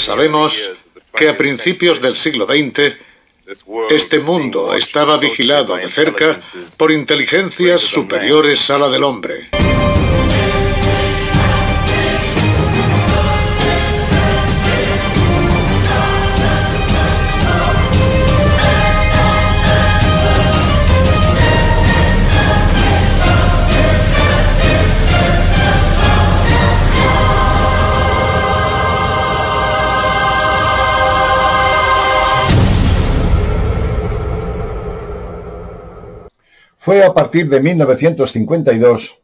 Sabemos que a principios del siglo XX, este mundo estaba vigilado de cerca por inteligencias superiores a la del hombre. Fue a partir de 1952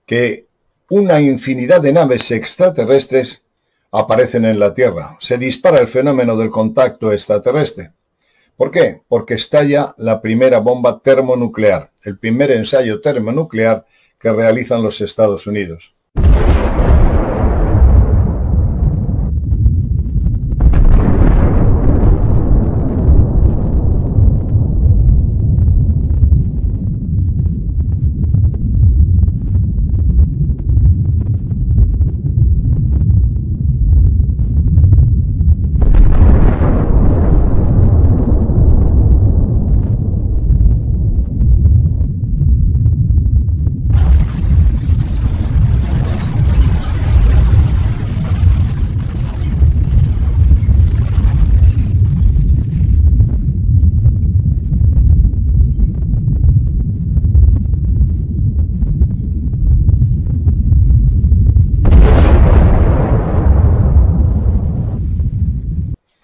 que una infinidad de naves extraterrestres aparecen en la Tierra. Se dispara el fenómeno del contacto extraterrestre. ¿Por qué? Porque estalla la primera bomba termonuclear, el primer ensayo termonuclear que realizan los Estados Unidos.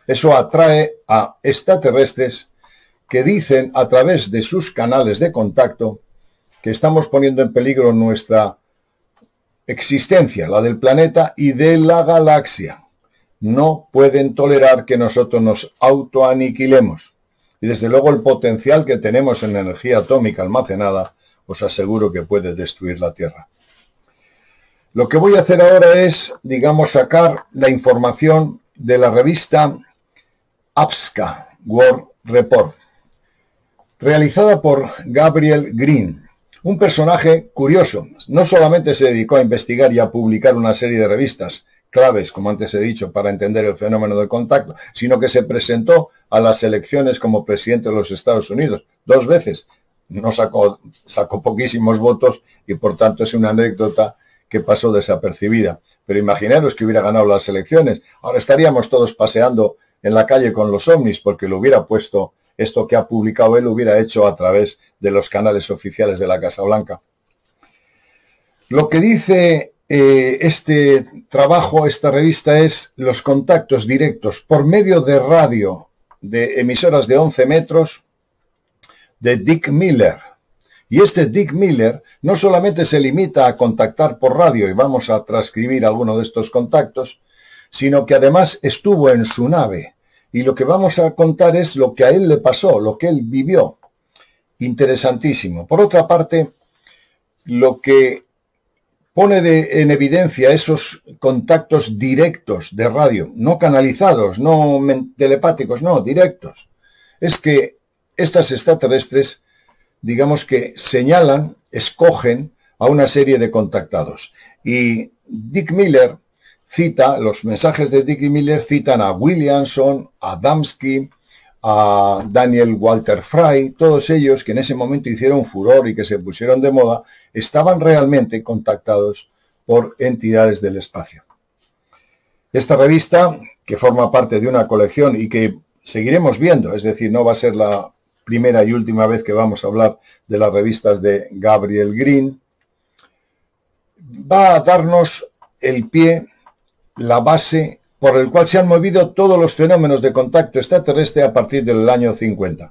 Eso atrae a extraterrestres que dicen a través de sus canales de contacto que estamos poniendo en peligro nuestra existencia, la del planeta y de la galaxia. No pueden tolerar que nosotros nos autoaniquilemos. Y desde luego el potencial que tenemos en energía atómica almacenada, os aseguro que puede destruir la Tierra. Lo que voy a hacer ahora es, digamos, sacar la información de la revista APSCA World Report, realizada por Gabriel Green, un personaje curioso. No solamente se dedicó a investigar y a publicar una serie de revistas claves, como antes he dicho, para entender el fenómeno del contacto, sino que se presentó a las elecciones como presidente de los Estados Unidos 2 veces. No sacó poquísimos votos y por tanto es una anécdota que pasó desapercibida. Pero imaginaros que hubiera ganado las elecciones. Ahora estaríamos todos paseando en la calle con los ovnis, porque lo hubiera puesto, esto que ha publicado él, lo hubiera hecho a través de los canales oficiales de la Casa Blanca. Lo que dice este trabajo, esta revista, es los contactos directos por medio de radio de emisoras de 11 metros de Dick Miller. Y este Dick Miller no solamente se limita a contactar por radio, y vamos a transcribir alguno de estos contactos, sino que además estuvo en su nave. Y lo que vamos a contar es lo que a él le pasó, lo que él vivió. Interesantísimo. Por otra parte, lo que pone en evidencia esos contactos directos de radio, no canalizados, no telepáticos, no, directos, es que estas extraterrestres, digamos que señalan, escogen a una serie de contactados. Y Dick Miller cita, los mensajes de Dick Miller citan a Williamson, a Adamski, a Daniel Walter Fry, todos ellos que en ese momento hicieron furor y que se pusieron de moda, estaban realmente contactados por entidades del espacio. Esta revista, que forma parte de una colección y que seguiremos viendo, es decir, no va a ser la primera y última vez que vamos a hablar de las revistas de Gabriel Green, va a darnos el pie, la base por el cual se han movido todos los fenómenos de contacto extraterrestre a partir del año 50.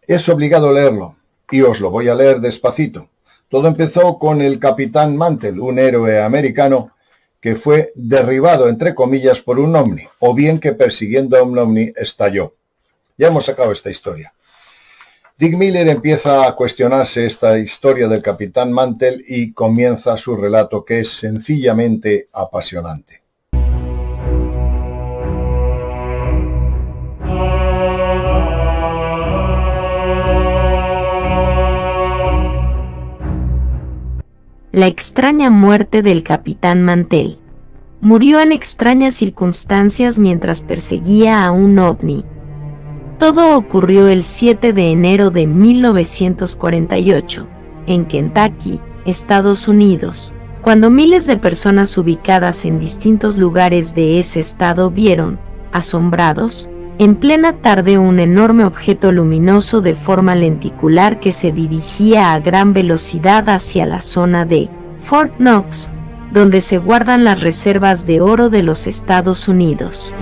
Es obligado leerlo, y os lo voy a leer despacito. Todo empezó con el Capitán Mantell, un héroe americano que fue derribado, entre comillas, por un ovni, o bien que persiguiendo a un ovni estalló. Ya hemos sacado esta historia. Dick Miller empieza a cuestionarse esta historia del Capitán Mantell y comienza su relato, que es sencillamente apasionante. La extraña muerte del Capitán Mantell. murió en extrañas circunstancias mientras perseguía a un ovni. Todo ocurrió el 7 de enero de 1948, en Kentucky, Estados Unidos, cuando miles de personas ubicadas en distintos lugares de ese estado vieron, asombrados, en plena tarde un enorme objeto luminoso de forma lenticular que se dirigía a gran velocidad hacia la zona de Fort Knox, donde se guardan las reservas de oro de los Estados Unidos.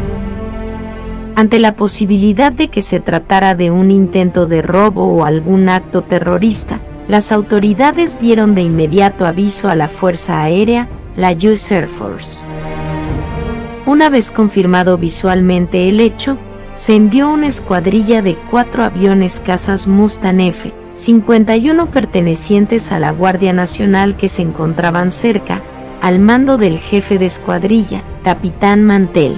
Ante la posibilidad de que se tratara de un intento de robo o algún acto terrorista, las autoridades dieron de inmediato aviso a la Fuerza Aérea, la US Air Force. Una vez confirmado visualmente el hecho, se envió una escuadrilla de 4 aviones cazas Mustang F-51 pertenecientes a la Guardia Nacional que se encontraban cerca, al mando del jefe de escuadrilla, Capitán Mantell.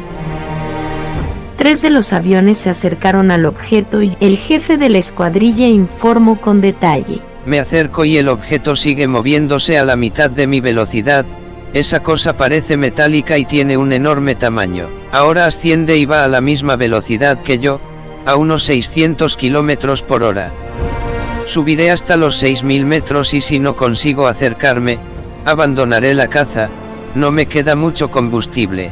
3 de los aviones se acercaron al objeto y el jefe de la escuadrilla informó con detalle: me acerco y el objeto sigue moviéndose a la mitad de mi velocidad. Esa cosa parece metálica y tiene un enorme tamaño. Ahora asciende y va a la misma velocidad que yo, a unos 600 kilómetros por hora. Subiré hasta los 6.000 metros y si no consigo acercarme, abandonaré la caza. No me queda mucho combustible.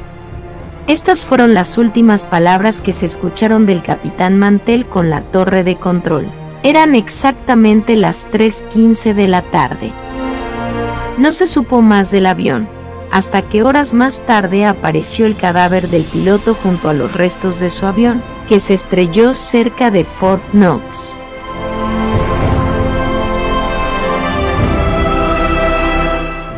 Estas fueron las últimas palabras que se escucharon del capitán Mantell con la torre de control. Eran exactamente las 3:15 de la tarde. No se supo más del avión, hasta que horas más tarde apareció el cadáver del piloto junto a los restos de su avión, que se estrelló cerca de Fort Knox.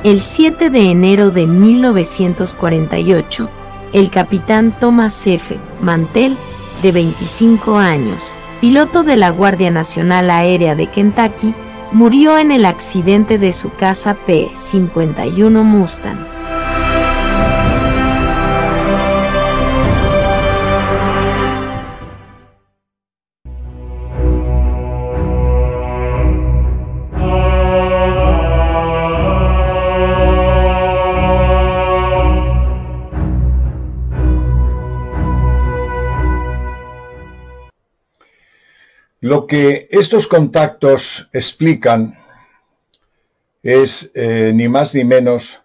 El 7 de enero de 1948, el capitán Thomas F. Mantell, de 25 años, piloto de la Guardia Nacional Aérea de Kentucky, murió en el accidente de su caza P-51 Mustang. Lo que estos contactos explican es ni más ni menos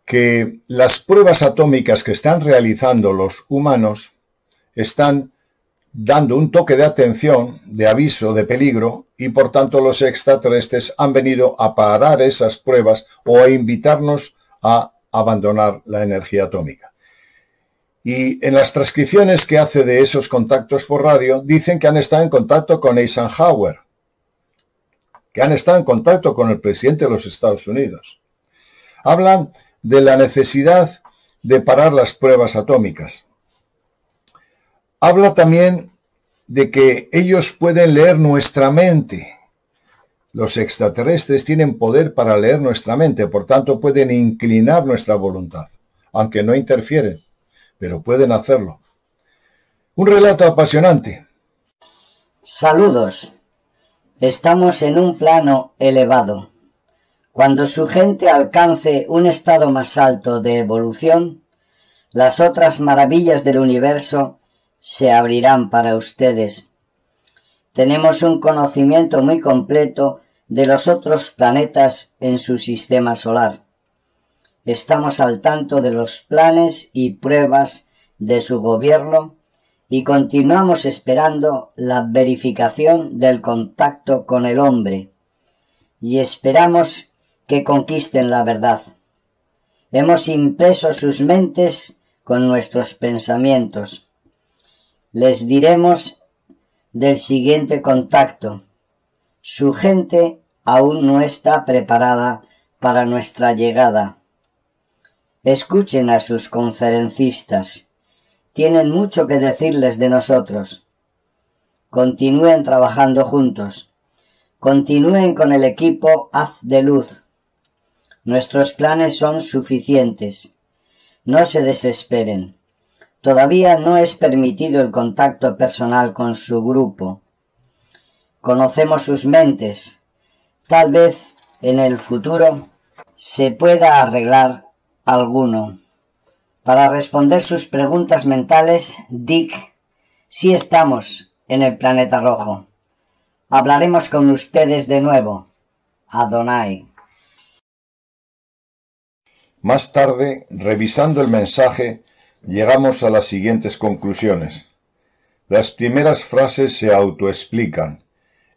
que las pruebas atómicas que están realizando los humanos están dando un toque de atención, de aviso, de peligro, y por tanto los extraterrestres han venido a parar esas pruebas o a invitarnos a abandonar la energía atómica. Y en las transcripciones que hace de esos contactos por radio, dicen que han estado en contacto con Eisenhower, que han estado en contacto con el presidente de los Estados Unidos. Hablan de la necesidad de parar las pruebas atómicas. Habla también de que ellos pueden leer nuestra mente. Los extraterrestres tienen poder para leer nuestra mente, por tanto pueden inclinar nuestra voluntad, aunque no interfieren, pero pueden hacerlo. Un relato apasionante. Saludos. Estamos en un plano elevado. Cuando su gente alcance un estado más alto de evolución, las otras maravillas del universo se abrirán para ustedes. Tenemos un conocimiento muy completo de los otros planetas en su sistema solar. Estamos al tanto de los planes y pruebas de su gobierno y continuamos esperando la verificación del contacto con el hombre y esperamos que conquisten la verdad. Hemos impreso sus mentes con nuestros pensamientos. Les diremos del siguiente contacto. Su gente aún no está preparada para nuestra llegada. Escuchen a sus conferencistas. Tienen mucho que decirles de nosotros. Continúen trabajando juntos. Continúen con el equipo Haz de Luz. Nuestros planes son suficientes. No se desesperen. Todavía no es permitido el contacto personal con su grupo. Conocemos sus mentes. Tal vez en el futuro se pueda arreglar alguno. Para responder sus preguntas mentales, Dick, sí estamos en el planeta rojo. Hablaremos con ustedes de nuevo. Adonai. Más tarde, revisando el mensaje, llegamos a las siguientes conclusiones. Las primeras frases se autoexplican.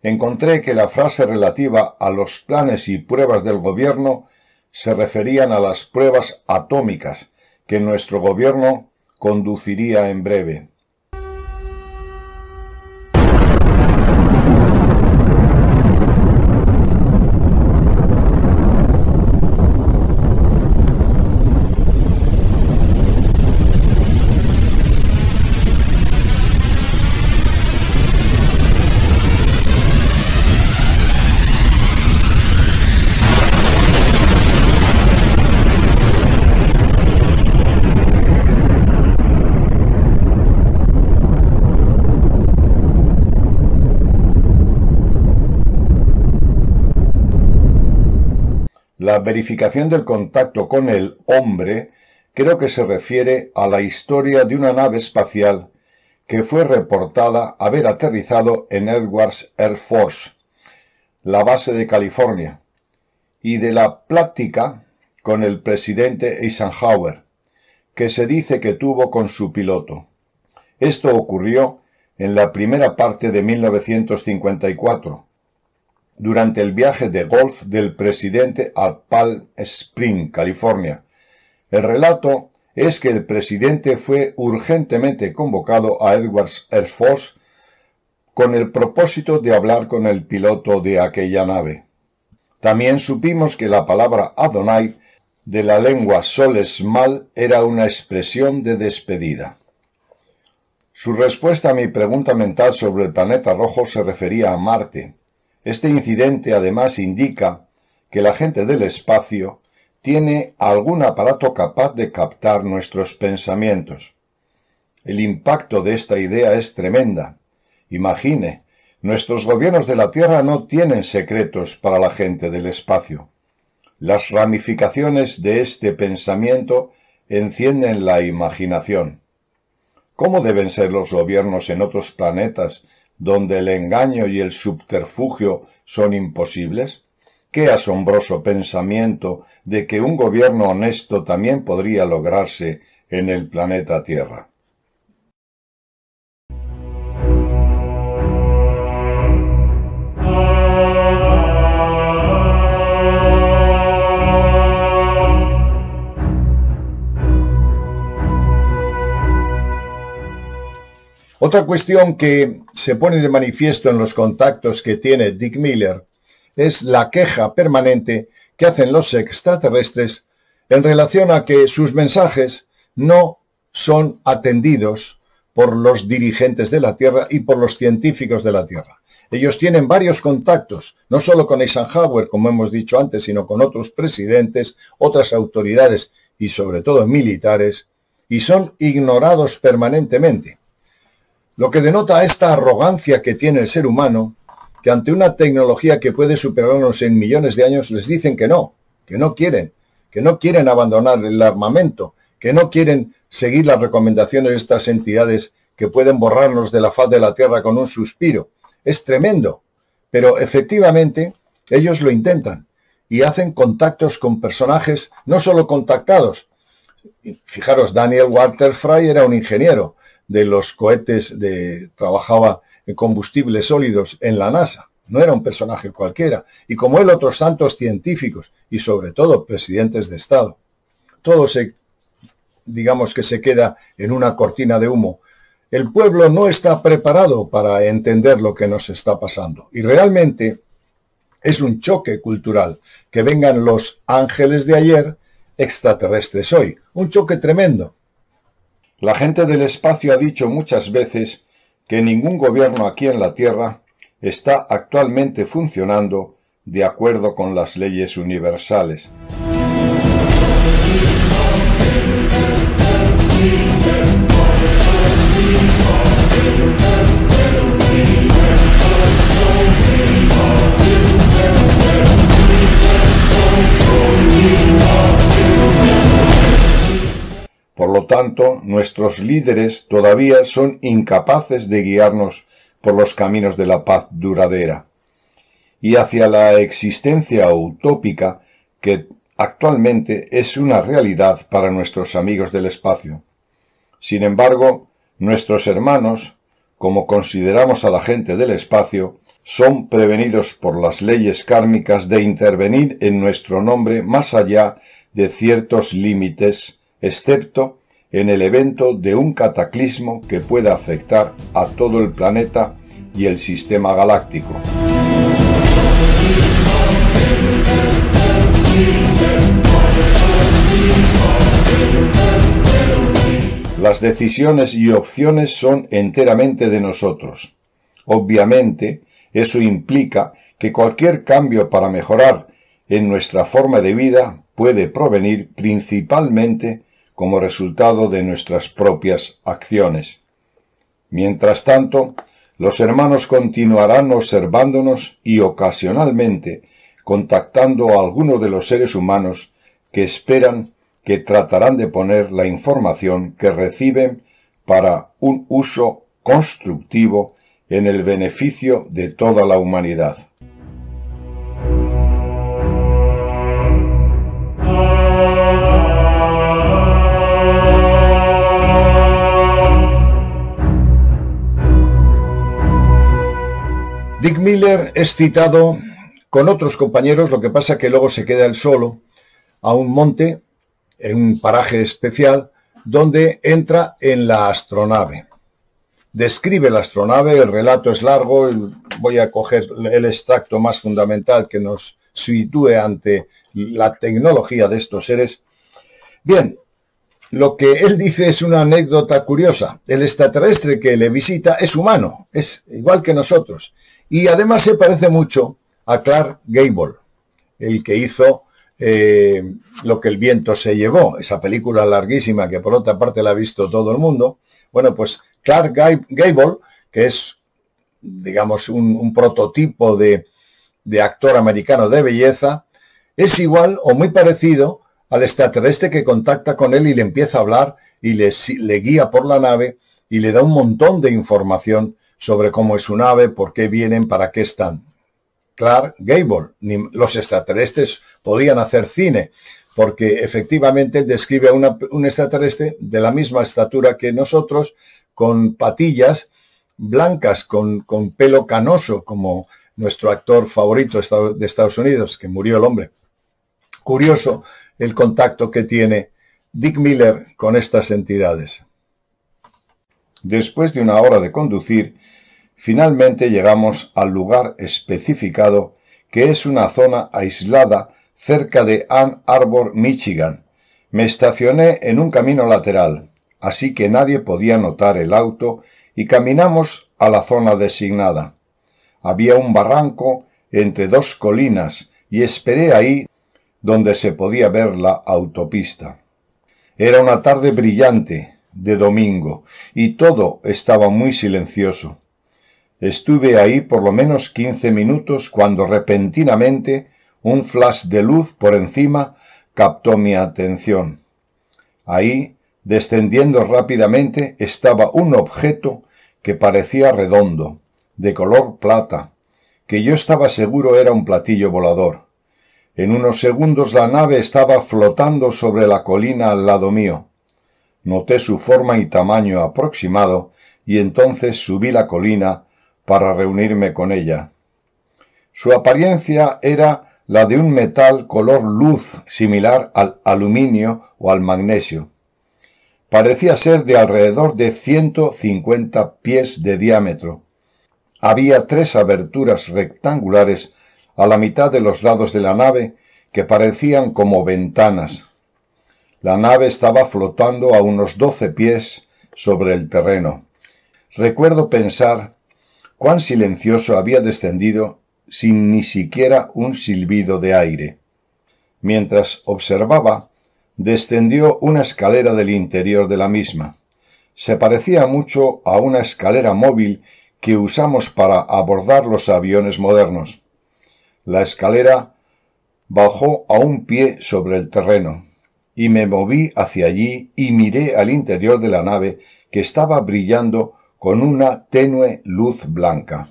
Encontré que la frase relativa a los planes y pruebas del gobierno se referían a las pruebas atómicas que nuestro gobierno conduciría en breve. La verificación del contacto con el hombre creo que se refiere a la historia de una nave espacial que fue reportada haber aterrizado en Edwards Air Force, la base de California, y de la plática con el presidente Eisenhower, que se dice que tuvo con su piloto. Esto ocurrió en la primera parte de 1954, durante el viaje de golf del presidente a Palm Springs, California. El relato es que el presidente fue urgentemente convocado a Edwards Air Force con el propósito de hablar con el piloto de aquella nave. También supimos que la palabra Adonai de la lengua Sol-Esmal era una expresión de despedida. Su respuesta a mi pregunta mental sobre el planeta rojo se refería a Marte. Este incidente además indica que la gente del espacio tiene algún aparato capaz de captar nuestros pensamientos. El impacto de esta idea es tremenda. Imagine, nuestros gobiernos de la Tierra no tienen secretos para la gente del espacio. Las ramificaciones de este pensamiento encienden la imaginación. ¿Cómo deben ser los gobiernos en otros planetas donde el engaño y el subterfugio son imposibles? Qué asombroso pensamiento de que un gobierno honesto también podría lograrse en el planeta Tierra. Otra cuestión que se pone de manifiesto en los contactos que tiene Dick Miller es la queja permanente que hacen los extraterrestres en relación a que sus mensajes no son atendidos por los dirigentes de la Tierra y por los científicos de la Tierra. Ellos tienen varios contactos, no solo con Eisenhower, como hemos dicho antes, sino con otros presidentes, otras autoridades y sobre todo militares, y son ignorados permanentemente. Lo que denota esta arrogancia que tiene el ser humano, que ante una tecnología que puede superarnos en millones de años, les dicen que no quieren abandonar el armamento, que no quieren seguir las recomendaciones de estas entidades que pueden borrarnos de la faz de la Tierra con un suspiro. Es tremendo, pero efectivamente ellos lo intentan y hacen contactos con personajes no solo contactados. Fijaros, Daniel Walter Fry era un ingeniero de los cohetes, trabajaba en combustibles sólidos en la NASA, no era un personaje cualquiera, y como él otros tantos científicos y sobre todo presidentes de Estado. Todo digamos que se queda en una cortina de humo. El pueblo no está preparado para entender lo que nos está pasando y realmente es un choque cultural que vengan los ángeles de ayer, extraterrestres hoy, un choque tremendo. La gente del espacio ha dicho muchas veces que ningún gobierno aquí en la Tierra está actualmente funcionando de acuerdo con las leyes universales. Por lo tanto, nuestros líderes todavía son incapaces de guiarnos por los caminos de la paz duradera y hacia la existencia utópica que actualmente es una realidad para nuestros amigos del espacio. Sin embargo, nuestros hermanos, como consideramos a la gente del espacio, son prevenidos por las leyes kármicas de intervenir en nuestro nombre más allá de ciertos límites, excepto en el evento de un cataclismo que pueda afectar a todo el planeta y el sistema galáctico. Las decisiones y opciones son enteramente de nosotros. Obviamente, eso implica que cualquier cambio para mejorar en nuestra forma de vida puede provenir principalmente como resultado de nuestras propias acciones. Mientras tanto, los hermanos continuarán observándonos y ocasionalmente contactando a algunos de los seres humanos que esperan que tratarán de poner la información que reciben para un uso constructivo en el beneficio de toda la humanidad. Dick Miller es citado con otros compañeros, lo que pasa que luego se queda él solo a un monte, en un paraje especial, donde entra en la astronave. Describe la astronave, el relato es largo, voy a coger el extracto más fundamental que nos sitúe ante la tecnología de estos seres. Bien, lo que él dice es una anécdota curiosa. El extraterrestre que le visita es humano, es igual que nosotros, y además se parece mucho a Clark Gable, el que hizo Lo que el viento se llevó, esa película larguísima que por otra parte la ha visto todo el mundo. Bueno, pues Clark Gable, que es, digamos, un prototipo de actor americano de belleza, es igual o muy parecido al extraterrestre que contacta con él y le empieza a hablar y le guía por la nave y le da un montón de información sobre cómo es su nave, por qué vienen, para qué están. Clark Gable, los extraterrestres podían hacer cine, porque efectivamente describe a un extraterrestre de la misma estatura que nosotros, con patillas blancas, con pelo canoso, como nuestro actor favorito de Estados Unidos, que murió el hombre. Curioso el contacto que tiene Dick Miller con estas entidades. Después de una hora de conducir, finalmente llegamos al lugar especificado, que es una zona aislada cerca de Ann Arbor, Michigan. Me estacioné en un camino lateral, así que nadie podía notar el auto, y caminamos a la zona designada. Había un barranco entre dos colinas y esperé ahí donde se podía ver la autopista. Era una tarde brillante de domingo y todo estaba muy silencioso. Estuve ahí por lo menos 15 minutos cuando repentinamente un flash de luz por encima captó mi atención. Ahí, descendiendo rápidamente, estaba un objeto que parecía redondo, de color plata, que yo estaba seguro era un platillo volador. En unos segundos la nave estaba flotando sobre la colina al lado mío. Noté su forma y tamaño aproximado y entonces subí la colina para reunirme con ella. Su apariencia era la de un metal color luz similar al aluminio o al magnesio. Parecía ser de alrededor de 150 pies de diámetro. Había 3 aberturas rectangulares a la mitad de los lados de la nave que parecían como ventanas. La nave estaba flotando a unos 12 pies sobre el terreno. Recuerdo pensar cuán silencioso había descendido sin ni siquiera un silbido de aire. Mientras observaba, descendió una escalera del interior de la misma. Se parecía mucho a una escalera móvil que usamos para abordar los aviones modernos. La escalera bajó a un pie sobre el terreno. y me moví hacia allí y miré al interior de la nave, que estaba brillando con una tenue luz blanca.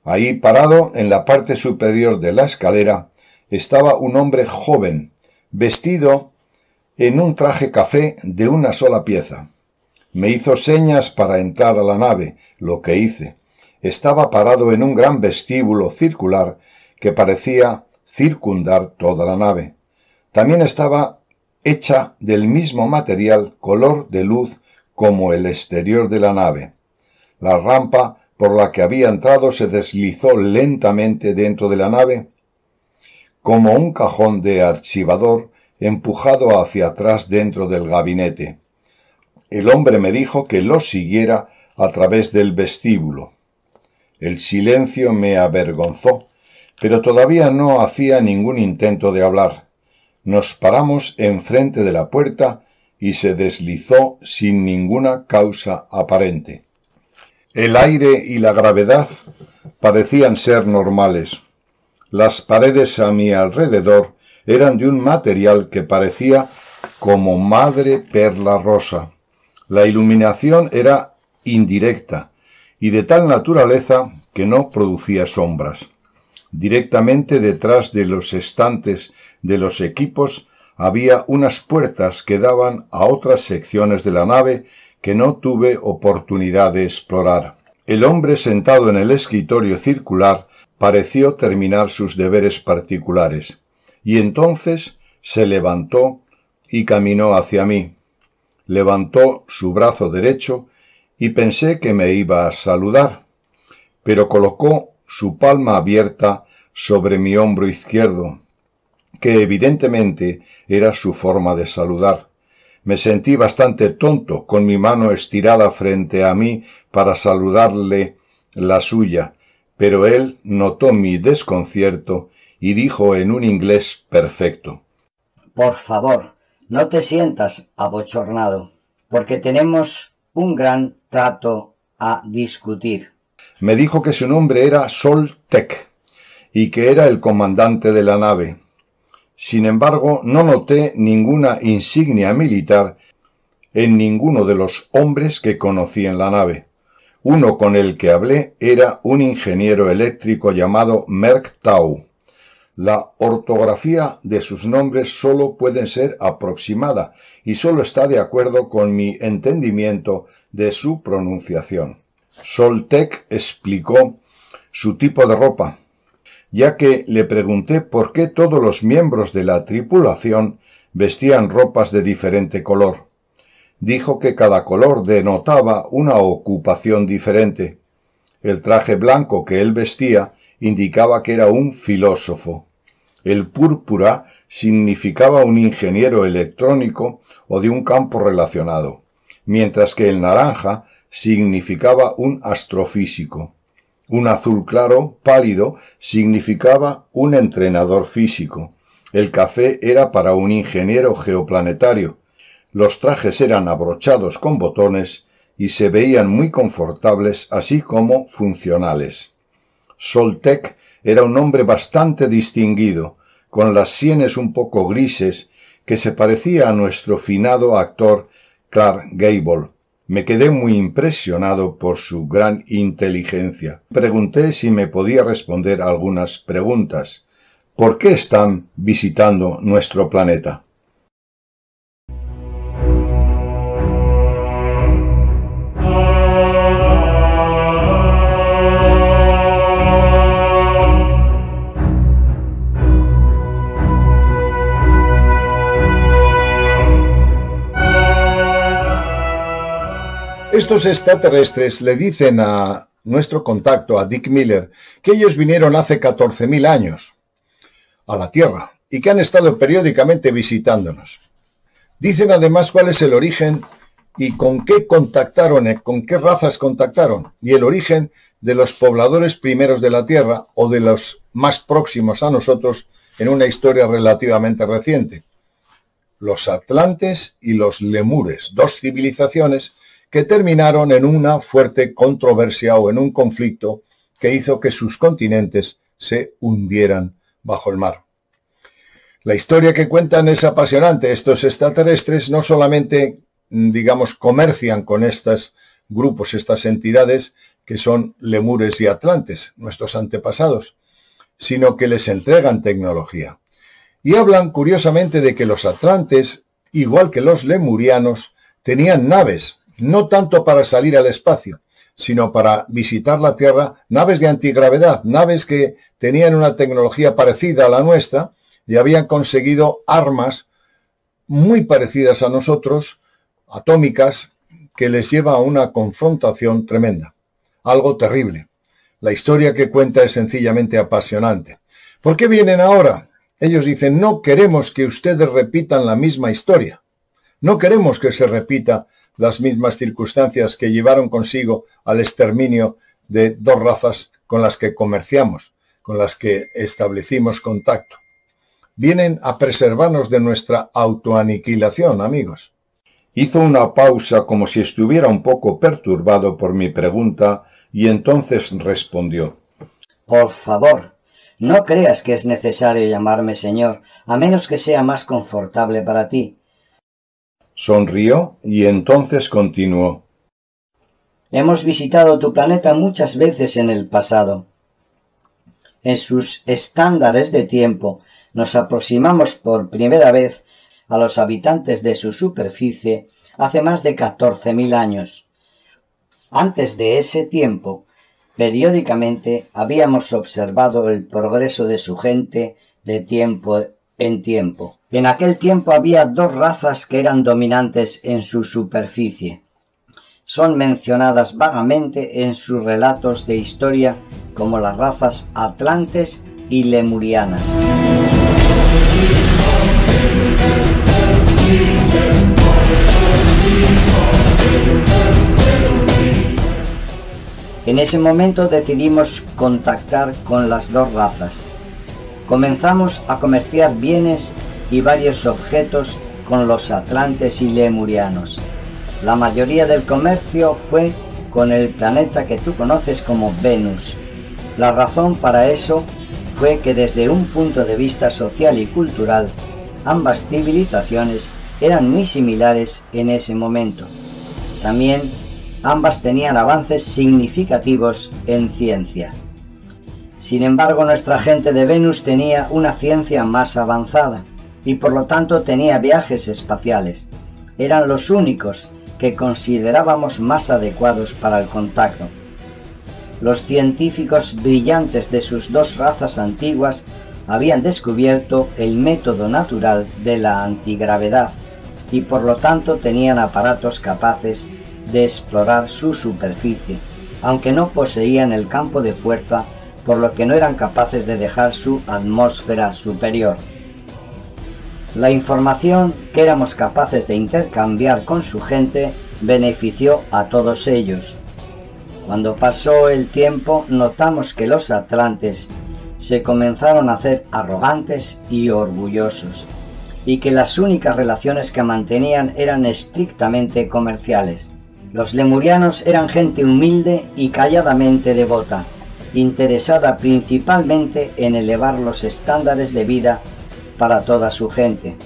Ahí, parado en la parte superior de la escalera, estaba un hombre joven, vestido en un traje café de una sola pieza. Me hizo señas para entrar a la nave, lo que hice. Estaba parado en un gran vestíbulo circular que parecía circundar toda la nave. También estaba hecha del mismo material, color de luz, como el exterior de la nave. La rampa por la que había entrado se deslizó lentamente dentro de la nave, como un cajón de archivador empujado hacia atrás dentro del gabinete. El hombre me dijo que lo siguiera a través del vestíbulo. El silencio me avergonzó, pero todavía no hacía ningún intento de hablar. Nos paramos enfrente de la puerta y se deslizó sin ninguna causa aparente. El aire y la gravedad parecían ser normales. Las paredes a mi alrededor eran de un material que parecía como madre perla rosa. La iluminación era indirecta y de tal naturaleza que no producía sombras. Directamente detrás de los estantes de los equipos había unas puertas que daban a otras secciones de la nave que no tuve oportunidad de explorar. El hombre sentado en el escritorio circular pareció terminar sus deberes particulares, y entonces se levantó y caminó hacia mí. Levantó su brazo derecho y pensé que me iba a saludar, pero colocó su palma abierta sobre mi hombro izquierdo, que evidentemente era su forma de saludar. Me sentí bastante tonto con mi mano estirada frente a mí para saludarle la suya, pero él notó mi desconcierto y dijo en un inglés perfecto: Por favor, no te sientas abochornado, porque tenemos un gran trato a discutir. Me dijo que su nombre era Soltec y que era el comandante de la nave. Sin embargo, no noté ninguna insignia militar en ninguno de los hombres que conocí en la nave. Uno con el que hablé era un ingeniero eléctrico llamado Merck Tau. La ortografía de sus nombres solo puede ser aproximada y solo está de acuerdo con mi entendimiento de su pronunciación. Soltec explicó su tipo de ropa, ya que le pregunté por qué todos los miembros de la tripulación vestían ropas de diferente color. Dijo que cada color denotaba una ocupación diferente. El traje blanco que él vestía indicaba que era un filósofo. El púrpura significaba un ingeniero electrónico o de un campo relacionado, mientras que el naranja significaba un astrofísico. Un azul claro, pálido, significaba un entrenador físico. El café era para un ingeniero geoplanetario. Los trajes eran abrochados con botones y se veían muy confortables, así como funcionales. Soltec era un hombre bastante distinguido, con las sienes un poco grises, que se parecía a nuestro finado actor Clark Gable. Me quedé muy impresionado por su gran inteligencia. Pregunté si me podía responder algunas preguntas. ¿Por qué están visitando nuestro planeta? Estos extraterrestres le dicen a nuestro contacto, a Dick Miller, que ellos vinieron hace 14.000 años a la Tierra y que han estado periódicamente visitándonos. Dicen además cuál es el origen y con qué contactaron, con qué razas contactaron, y el origen de los pobladores primeros de la Tierra o de los más próximos a nosotros en una historia relativamente reciente. Los atlantes y los lemures, dos civilizaciones que terminaron en una fuerte controversia o en un conflicto que hizo que sus continentes se hundieran bajo el mar. La historia que cuentan es apasionante. Estos extraterrestres no solamente, digamos, comercian con estos grupos, estas entidades que son lemures y atlantes, nuestros antepasados, sino que les entregan tecnología. Y hablan curiosamente de que los atlantes, igual que los lemurianos, tenían naves, no tanto para salir al espacio, sino para visitar la Tierra, naves de antigravedad, naves que tenían una tecnología parecida a la nuestra y habían conseguido armas muy parecidas a nosotros, atómicas, que les lleva a una confrontación tremenda. Algo terrible. La historia que cuenta es sencillamente apasionante. ¿Por qué vienen ahora? Ellos dicen, no queremos que ustedes repitan la misma historia. No queremos que se repita las mismas circunstancias que llevaron consigo al exterminio de dos razas con las que comerciamos, con las que establecimos contacto. Vienen a preservarnos de nuestra autoaniquilación, amigos. Hizo una pausa como si estuviera un poco perturbado por mi pregunta y entonces respondió. Por favor, no creas que es necesario llamarme señor, a menos que sea más confortable para ti. Sonrió y entonces continuó. Hemos visitado tu planeta muchas veces en el pasado. En sus estándares de tiempo nos aproximamos por primera vez a los habitantes de su superficie hace más de 14.000 años. Antes de ese tiempo, periódicamente habíamos observado el progreso de su gente de tiempo en tiempo. En aquel tiempo había dos razas que eran dominantes en su superficie. Son mencionadas vagamente en sus relatos de historia como las razas atlantes y lemurianas. En ese momento decidimos contactar con las dos razas. Comenzamos a comerciar bienes y varios objetos con los atlantes y lemurianos. La mayoría del comercio fue con el planeta que tú conoces como Venus. La razón para eso fue que desde un punto de vista social y cultural, ambas civilizaciones eran muy similares en ese momento. También ambas tenían avances significativos en ciencia. Sin embargo, nuestra gente de Venus tenía una ciencia más avanzada y por lo tanto tenía viajes espaciales. Eran los únicos que considerábamos más adecuados para el contacto. Los científicos brillantes de sus dos razas antiguas habían descubierto el método natural de la antigravedad y por lo tanto tenían aparatos capaces de explorar su superficie, aunque no poseían el campo de fuerza, por lo que no eran capaces de dejar su atmósfera superior. La información que éramos capaces de intercambiar con su gente benefició a todos ellos. Cuando pasó el tiempo, notamos que los atlantes se comenzaron a hacer arrogantes y orgullosos, y que las únicas relaciones que mantenían eran estrictamente comerciales. Los lemurianos eran gente humilde y calladamente devota, interesada principalmente en elevar los estándares de vida para toda su gente.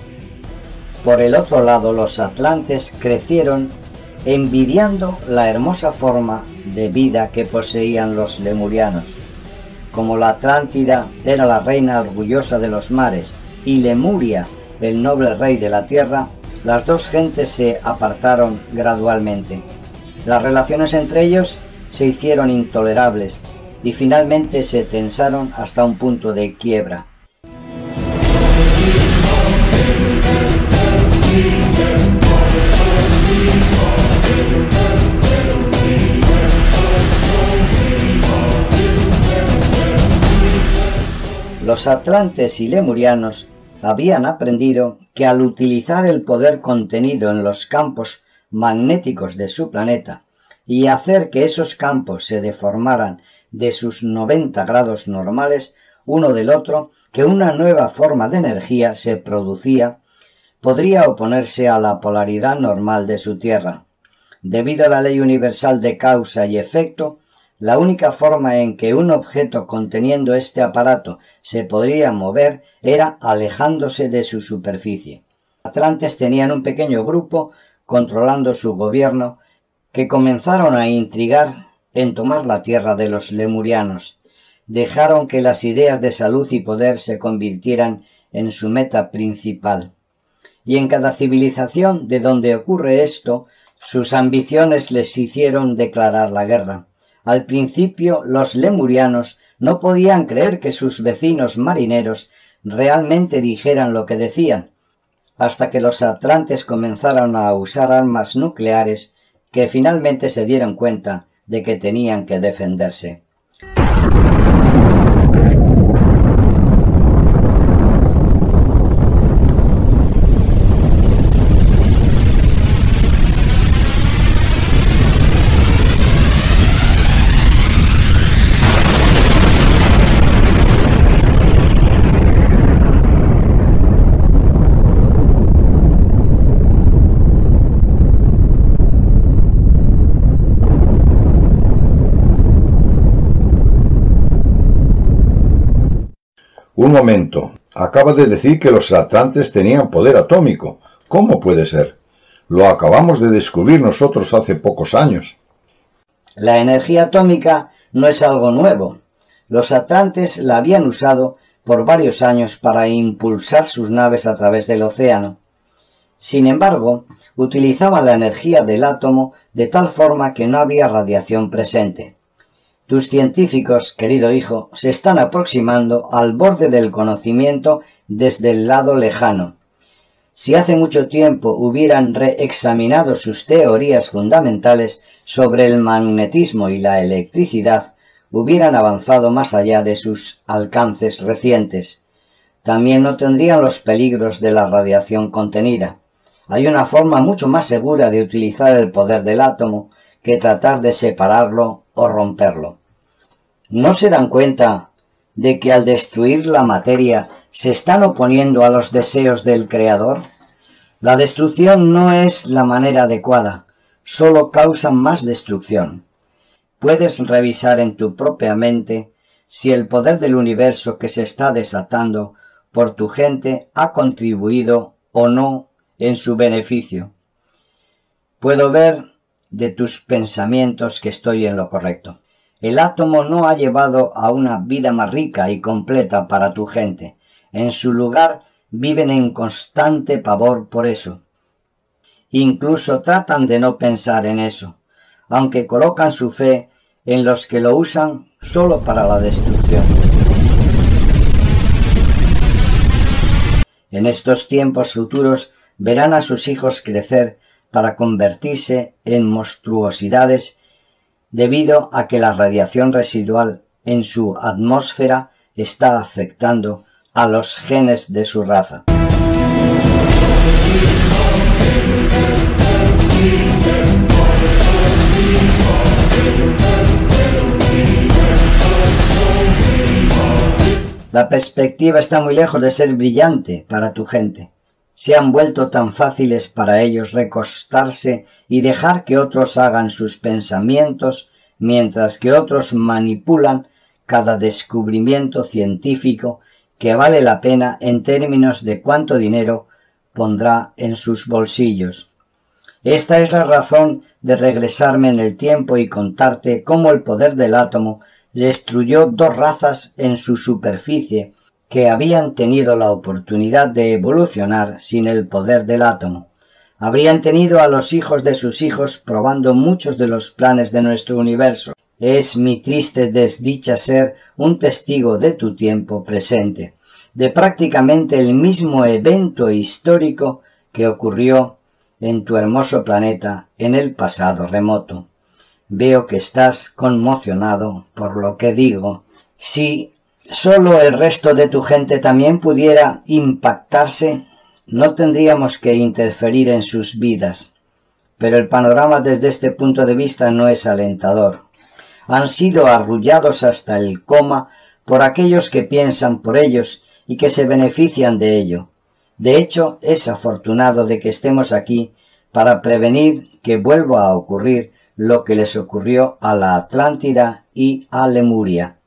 Por el otro lado, los atlantes crecieron envidiando la hermosa forma de vida que poseían los lemurianos. Como la Atlántida era la reina orgullosa de los mares y Lemuria el noble rey de la tierra, las dos gentes se apartaron gradualmente. Las relaciones entre ellos se hicieron intolerables y finalmente se tensaron hasta un punto de quiebra. Los atlantes y lemurianos habían aprendido que al utilizar el poder contenido en los campos magnéticos de su planeta y hacer que esos campos se deformaran de sus 90 grados normales uno del otro, que una nueva forma de energía se producía, podría oponerse a la polaridad normal de su Tierra. Debido a la ley universal de causa y efecto, La única forma en que un objeto conteniendo este aparato se podría mover era alejándose de su superficie. Los atlantes tenían un pequeño grupo controlando su gobierno que comenzaron a intrigar en tomar la tierra de los lemurianos. Dejaron que las ideas de salud y poder se convirtieran en su meta principal. Y en cada civilización de donde ocurre esto, sus ambiciones les hicieron declarar la guerra. Al principio, los lemurianos no podían creer que sus vecinos marineros realmente dijeran lo que decían, hasta que los atlantes comenzaron a usar armas nucleares que finalmente se dieron cuenta de que tenían que defenderse. Un momento, acaba de decir que los atlantes tenían poder atómico. ¿Cómo puede ser? Lo acabamos de descubrir nosotros hace pocos años. La energía atómica no es algo nuevo. Los atlantes la habían usado por varios años para impulsar sus naves a través del océano. Sin embargo, utilizaban la energía del átomo de tal forma que no había radiación presente. Tus científicos, querido hijo, se están aproximando al borde del conocimiento desde el lado lejano. Si hace mucho tiempo hubieran reexaminado sus teorías fundamentales sobre el magnetismo y la electricidad, hubieran avanzado más allá de sus alcances recientes. También no tendrían los peligros de la radiación contenida. Hay una forma mucho más segura de utilizar el poder del átomo que tratar de separarlo o romperlo. ¿No se dan cuenta de que al destruir la materia se están oponiendo a los deseos del Creador? La destrucción no es la manera adecuada, solo causa más destrucción. Puedes revisar en tu propia mente si el poder del universo que se está desatando por tu gente ha contribuido o no en su beneficio. Puedo ver de tus pensamientos que estoy en lo correcto. El átomo no ha llevado a una vida más rica y completa para tu gente. En su lugar viven en constante pavor por eso. Incluso tratan de no pensar en eso, aunque colocan su fe en los que lo usan solo para la destrucción. En estos tiempos futuros verán a sus hijos crecer para convertirse en monstruosidades debido a que la radiación residual en su atmósfera está afectando a los genes de su raza. La perspectiva está muy lejos de ser brillante para tu gente. Se han vuelto tan fáciles para ellos recostarse y dejar que otros hagan sus pensamientos, mientras que otros manipulan cada descubrimiento científico que vale la pena en términos de cuánto dinero pondrá en sus bolsillos. Esta es la razón de regresarme en el tiempo y contarte cómo el poder del átomo destruyó dos razas en su superficie que habían tenido la oportunidad de evolucionar sin el poder del átomo. Habrían tenido a los hijos de sus hijos probando muchos de los planes de nuestro universo. Es mi triste desdicha ser un testigo de tu tiempo presente, de prácticamente el mismo evento histórico que ocurrió en tu hermoso planeta en el pasado remoto. Veo que estás conmocionado por lo que digo. Si solo el resto de tu gente también pudiera impactarse, no tendríamos que interferir en sus vidas. Pero el panorama desde este punto de vista no es alentador. Han sido arrullados hasta el coma por aquellos que piensan por ellos y que se benefician de ello. De hecho, es afortunado de que estemos aquí para prevenir que vuelva a ocurrir lo que les ocurrió a la Atlántida y a Lemuria.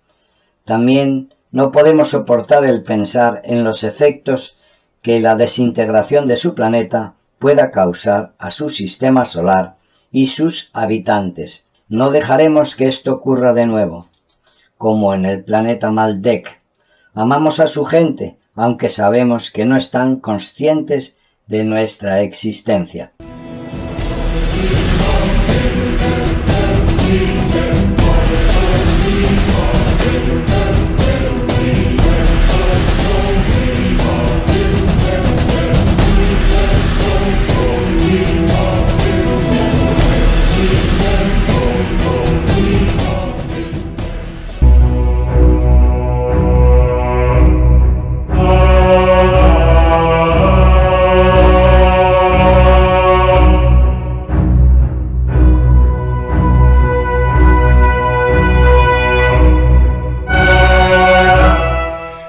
También no podemos soportar el pensar en los efectos que la desintegración de su planeta pueda causar a su sistema solar y sus habitantes. No dejaremos que esto ocurra de nuevo. Como en el planeta Maldek, amamos a su gente, aunque sabemos que no están conscientes de nuestra existencia.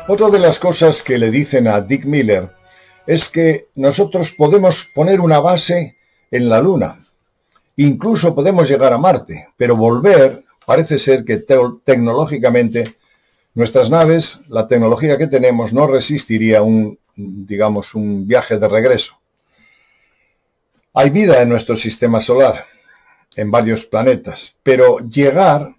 Otra de las cosas que le dicen a Dick Miller es que nosotros podemos poner una base en la Luna, incluso podemos llegar a Marte, pero volver parece ser que tecnológicamente nuestras naves, la tecnología que tenemos, no resistiría un viaje de regreso. Hay vida en nuestro sistema solar, en varios planetas, pero llegar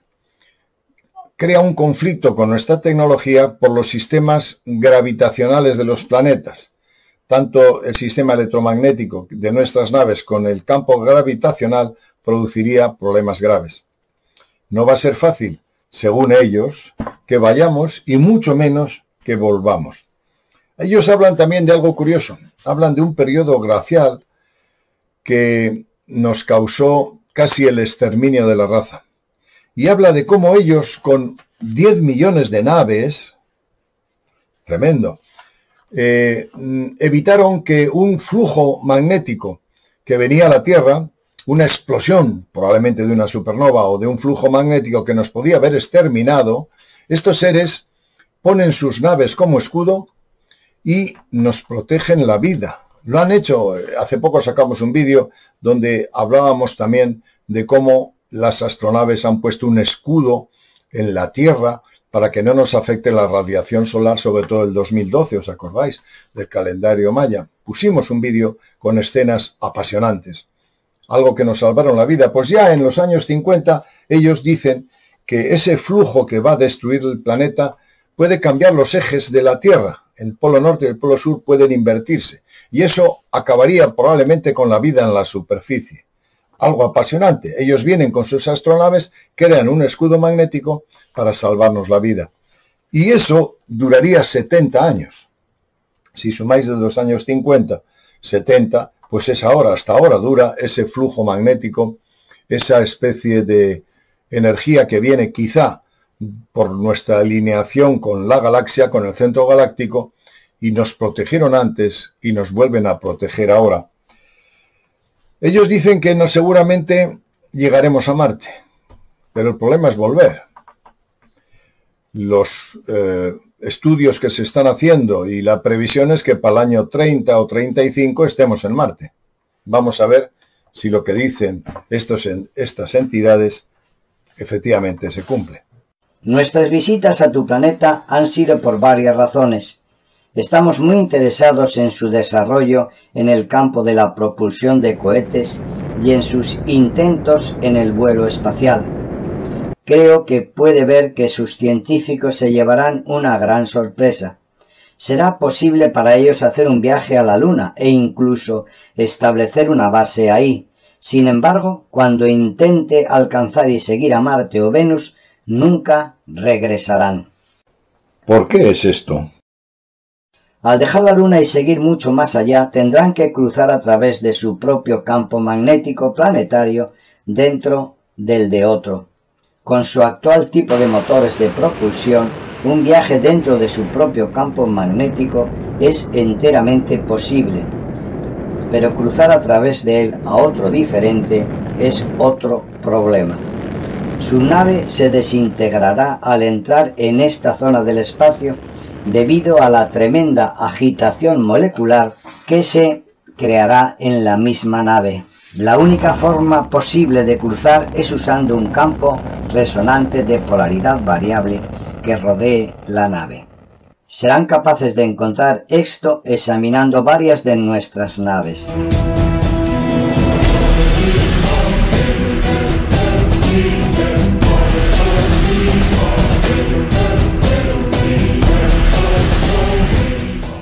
crea un conflicto con nuestra tecnología por los sistemas gravitacionales de los planetas. Tanto el sistema electromagnético de nuestras naves con el campo gravitacional produciría problemas graves. No va a ser fácil, según ellos, que vayamos y mucho menos que volvamos. Ellos hablan también de algo curioso. Hablan de un periodo glacial que nos causó casi el exterminio de la raza. Y habla de cómo ellos, con 10 millones de naves, tremendo, evitaron que un flujo magnético que venía a la Tierra, una explosión probablemente de una supernova o de un flujo magnético que nos podía haber exterminado, estos seres ponen sus naves como escudo y nos protegen la vida. Lo han hecho. Hace poco sacamos un vídeo donde hablábamos también de cómo las astronaves han puesto un escudo en la Tierra para que no nos afecte la radiación solar, sobre todo el 2012, ¿os acordáis? Del calendario maya. Pusimos un vídeo con escenas apasionantes. Algo que nos salvaron la vida. Pues ya en los años 50 ellos dicen que ese flujo que va a destruir el planeta puede cambiar los ejes de la Tierra. El polo norte y el polo sur pueden invertirse. Y eso acabaría probablemente con la vida en la superficie. Algo apasionante. Ellos vienen con sus astronaves, crean un escudo magnético para salvarnos la vida. Y eso duraría 70 años. Si sumáis de los años 50, 70, pues es ahora, hasta ahora dura ese flujo magnético, esa especie de energía que viene quizá por nuestra alineación con la galaxia, con el centro galáctico, y nos protegieron antes y nos vuelven a proteger ahora. Ellos dicen que no, seguramente llegaremos a Marte, pero el problema es volver. Los estudios que se están haciendo y la previsión es que para el año 30 o 35 estemos en Marte. Vamos a ver si lo que dicen estas entidades efectivamente se cumple. Nuestras visitas a tu planeta han sido por varias razones. Estamos muy interesados en su desarrollo en el campo de la propulsión de cohetes y en sus intentos en el vuelo espacial. Creo que puede ver que sus científicos se llevarán una gran sorpresa. Será posible para ellos hacer un viaje a la Luna e incluso establecer una base ahí. Sin embargo, cuando intente alcanzar y seguir a Marte o Venus, nunca regresarán. ¿Por qué es esto? Al dejar la Luna y seguir mucho más allá, tendrán que cruzar a través de su propio campo magnético planetario dentro del de otro. Con su actual tipo de motores de propulsión, un viaje dentro de su propio campo magnético es enteramente posible. Pero cruzar a través de él a otro diferente es otro problema. Su nave se desintegrará al entrar en esta zona del espacio debido a la tremenda agitación molecular que se creará en la misma nave. La única forma posible de cruzar es usando un campo resonante de polaridad variable que rodee la nave. Serán capaces de encontrar esto examinando varias de nuestras naves.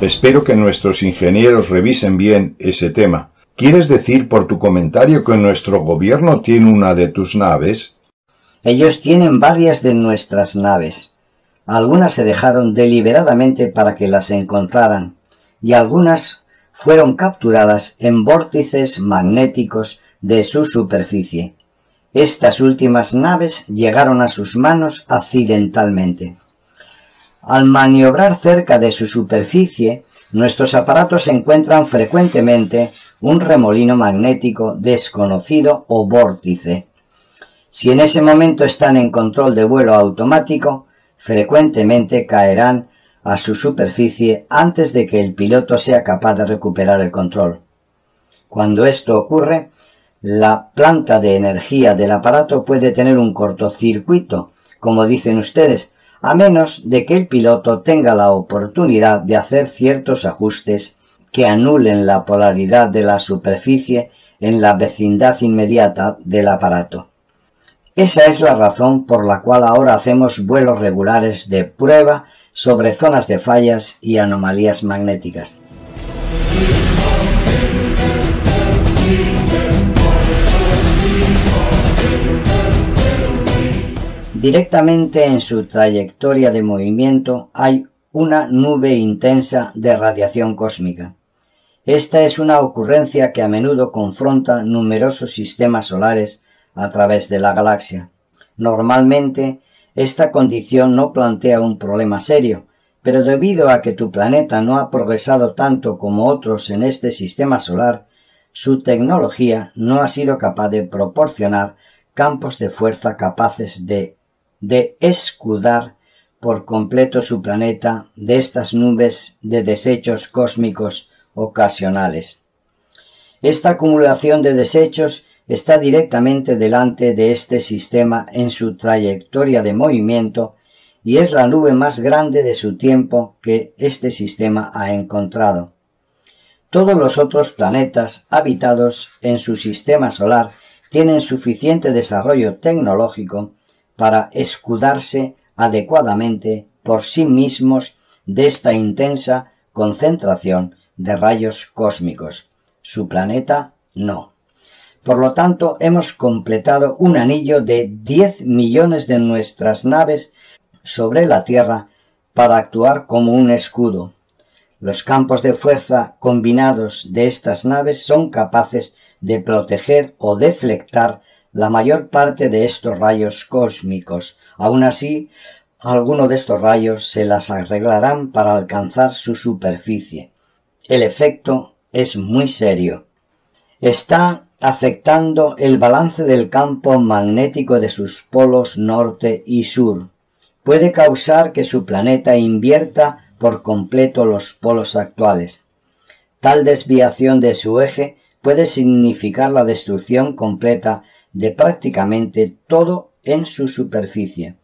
Espero que nuestros ingenieros revisen bien ese tema. ¿Quieres decir por tu comentario que nuestro gobierno tiene una de tus naves? Ellos tienen varias de nuestras naves. Algunas se dejaron deliberadamente para que las encontraran, y algunas fueron capturadas en vórtices magnéticos de su superficie. Estas últimas naves llegaron a sus manos accidentalmente. Al maniobrar cerca de su superficie, nuestros aparatos encuentran frecuentemente un remolino magnético desconocido o vórtice. Si en ese momento están en control de vuelo automático, frecuentemente caerán a su superficie antes de que el piloto sea capaz de recuperar el control. Cuando esto ocurre, la planta de energía del aparato puede tener un cortocircuito, como dicen ustedes, a menos de que el piloto tenga la oportunidad de hacer ciertos ajustes que anulen la polaridad de la superficie en la vecindad inmediata del aparato. Esa es la razón por la cual ahora hacemos vuelos regulares de prueba sobre zonas de fallas y anomalías magnéticas. Directamente en su trayectoria de movimiento hay una nube intensa de radiación cósmica. Esta es una ocurrencia que a menudo confronta numerosos sistemas solares a través de la galaxia. Normalmente, esta condición no plantea un problema serio, pero debido a que tu planeta no ha progresado tanto como otros en este sistema solar, su tecnología no ha sido capaz de proporcionar campos de fuerza capaces de escudar por completo su planeta de estas nubes de desechos cósmicos ocasionales. Esta acumulación de desechos está directamente delante de este sistema en su trayectoria de movimiento y es la nube más grande de su tiempo que este sistema ha encontrado. Todos los otros planetas habitados en su sistema solar tienen suficiente desarrollo tecnológico para escudarse adecuadamente por sí mismos de esta intensa concentración de rayos cósmicos. Su planeta no. Por lo tanto, hemos completado un anillo de 10 millones de nuestras naves sobre la Tierra para actuar como un escudo. Los campos de fuerza combinados de estas naves son capaces de proteger o deflectar la mayor parte de estos rayos cósmicos. Aún así, algunos de estos rayos se las arreglarán para alcanzar su superficie. El efecto es muy serio. Está afectando el balance del campo magnético de sus polos norte y sur. Puede causar que su planeta invierta por completo los polos actuales. Tal desviación de su eje puede significar la destrucción completa de prácticamente todo en su superficie.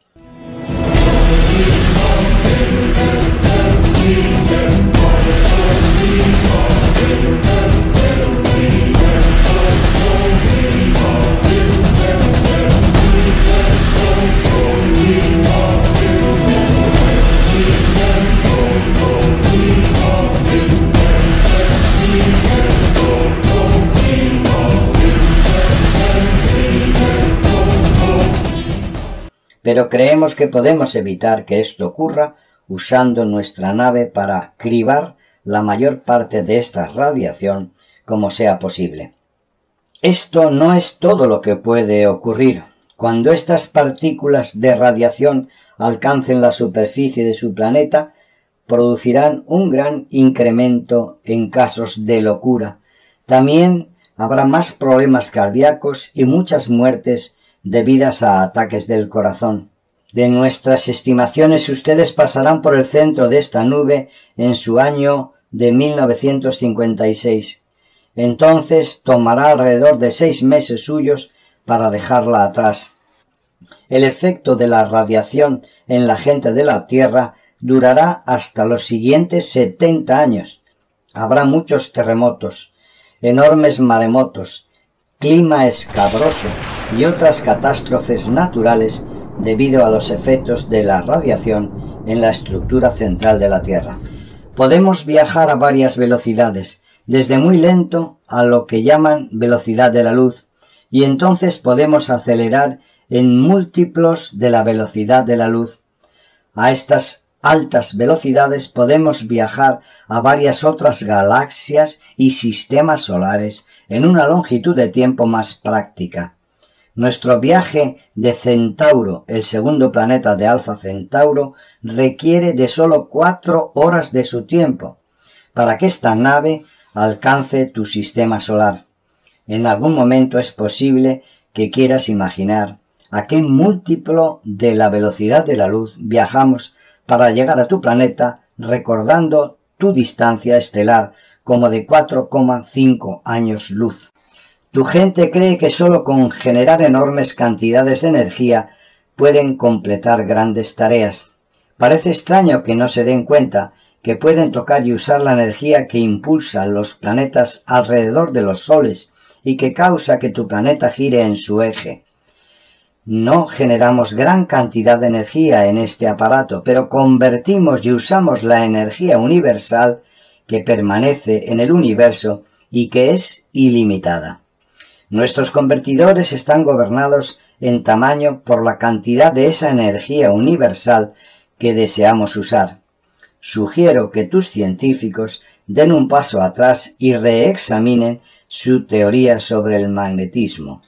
Pero creemos que podemos evitar que esto ocurra usando nuestra nave para cribar la mayor parte de esta radiación como sea posible. Esto no es todo lo que puede ocurrir. Cuando estas partículas de radiación alcancen la superficie de su planeta, producirán un gran incremento en casos de locura. También habrá más problemas cardíacos y muchas muertes debidas a ataques del corazón. De nuestras estimaciones, ustedes pasarán por el centro de esta nube en su año de 1956. Entonces tomará alrededor de 6 meses suyos para dejarla atrás. El efecto de la radiación en la gente de la Tierra durará hasta los siguientes 70 años. Habrá muchos terremotos, enormes maremotos, clima escabroso y otras catástrofes naturales debido a los efectos de la radiación en la estructura central de la Tierra. Podemos viajar a varias velocidades, desde muy lento a lo que llaman velocidad de la luz, y entonces podemos acelerar en múltiplos de la velocidad de la luz. A estas altas velocidades podemos viajar a varias otras galaxias y sistemas solares en una longitud de tiempo más práctica. Nuestro viaje de Centauro, el segundo planeta de Alfa Centauro, requiere de solo 4 horas de su tiempo para que esta nave alcance tu sistema solar. En algún momento es posible que quieras imaginar a qué múltiplo de la velocidad de la luz viajamos para llegar a tu planeta, recordando tu distancia estelar como de 4,5 años luz. Tu gente cree que solo con generar enormes cantidades de energía pueden completar grandes tareas. Parece extraño que no se den cuenta que pueden tocar y usar la energía que impulsa los planetas alrededor de los soles y que causa que tu planeta gire en su eje. No generamos gran cantidad de energía en este aparato, pero convertimos y usamos la energía universal que permanece en el universo y que es ilimitada. Nuestros convertidores están gobernados en tamaño por la cantidad de esa energía universal que deseamos usar. Sugiero que tus científicos den un paso atrás y reexaminen su teoría sobre el magnetismo.